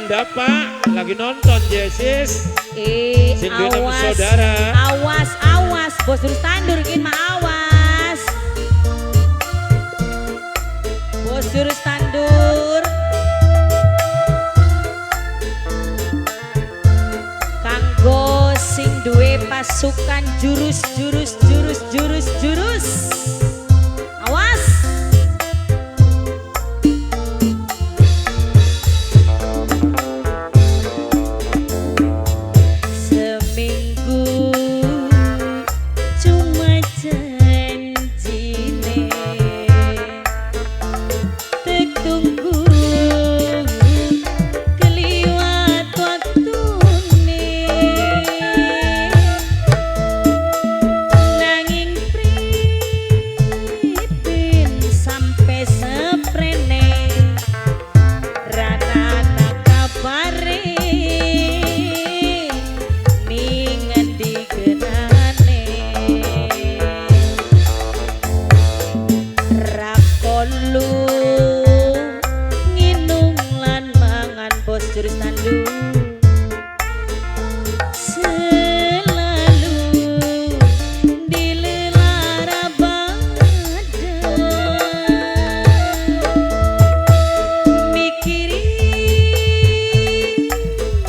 Anda Pak lagi nonton Yesus. Awas, saudara. awas, awas, bos terus tandur gin mah awas. Bos jurus tandur. Kanggo sing duwe pasukan jurus. Awas. Jurus tandur selalu dilelara badan, mikirin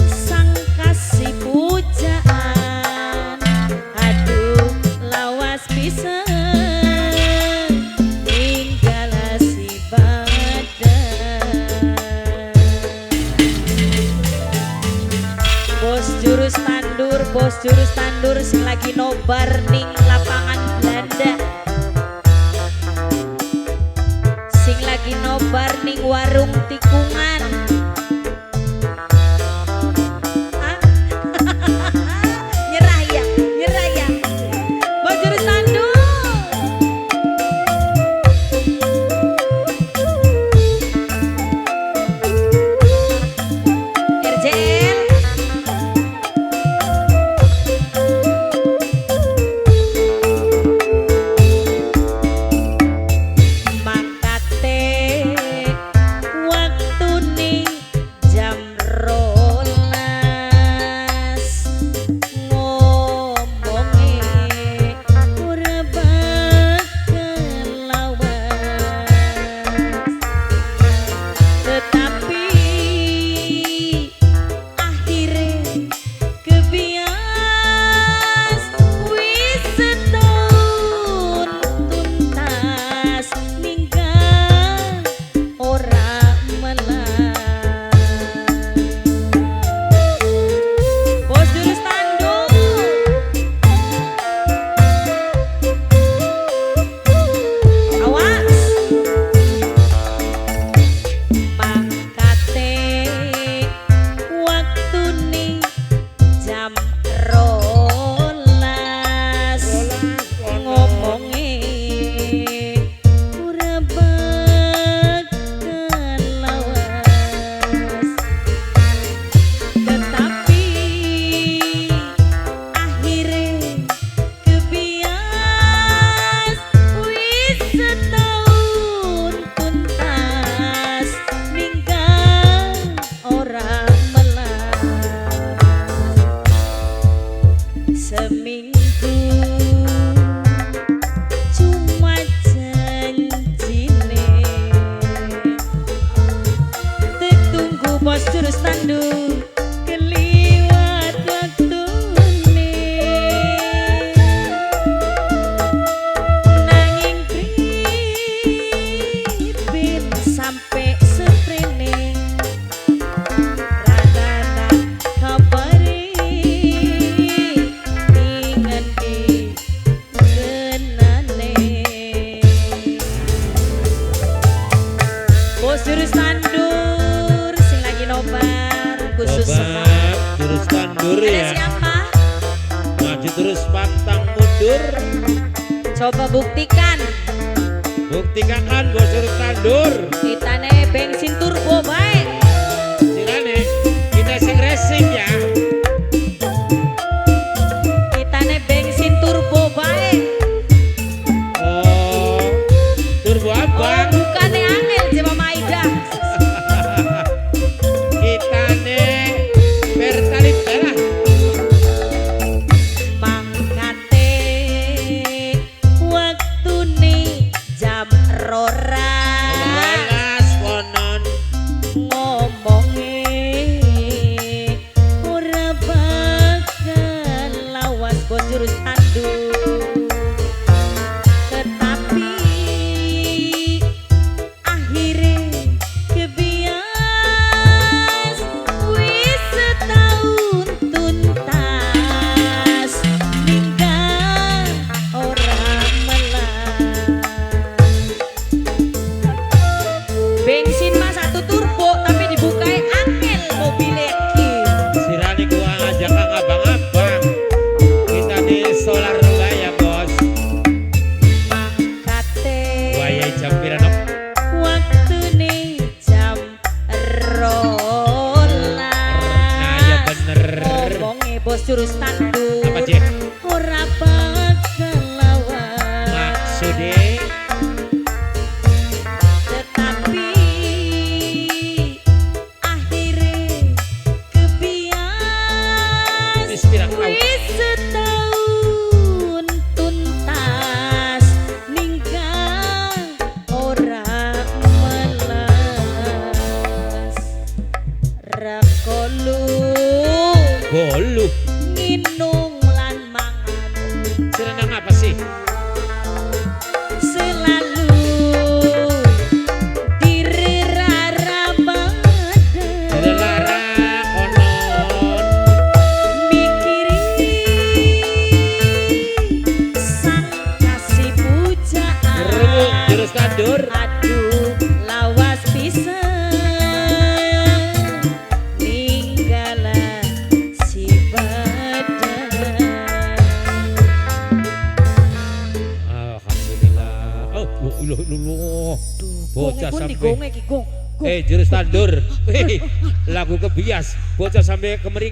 sang kasih pujaan. Aduh lawas pisan ninggala si badan. Bos jurus tandur sing lagi nobar ning lapangan Belanda, sing lagi nobar ning warung tikungan. Nyerah ya bos jurus tandur. RJL jurus tandur keliwat waktune, nanging pripin sampe seprene radana kabare ngendi genane. Bos jurus tandur nobar khusus jurus tandur ada ya. Siapa? Maju terus pantang mundur. Coba buktikan. Buktikan kan bos jurus tandur. Kita nih bensin turbo baik. Silane kita sing racing ya. Kita nih bensin turbo baik. Oh, turbo apa? Oh, bukannya angel Jema Maida. Kita nih jurus tandur Apa Jack? ora bakal lawan Maksudnya tetapi akhirnya kebias wis pirang tahun? wis setahun tuntas ninggal ora melas rakolu Bolu. nginung lan mangan Senang apa sih? selalu diri rara badan Dilarang konon. mikiri sang kasih pujaan Gerung jurus tandur. aduh lawas pisan ninggalan si badan Alhamdulillah. Oh, loh. Bocah sampai gonge iki gong jurus tandur. Lagu kebias. Bocah sampai kemeringan.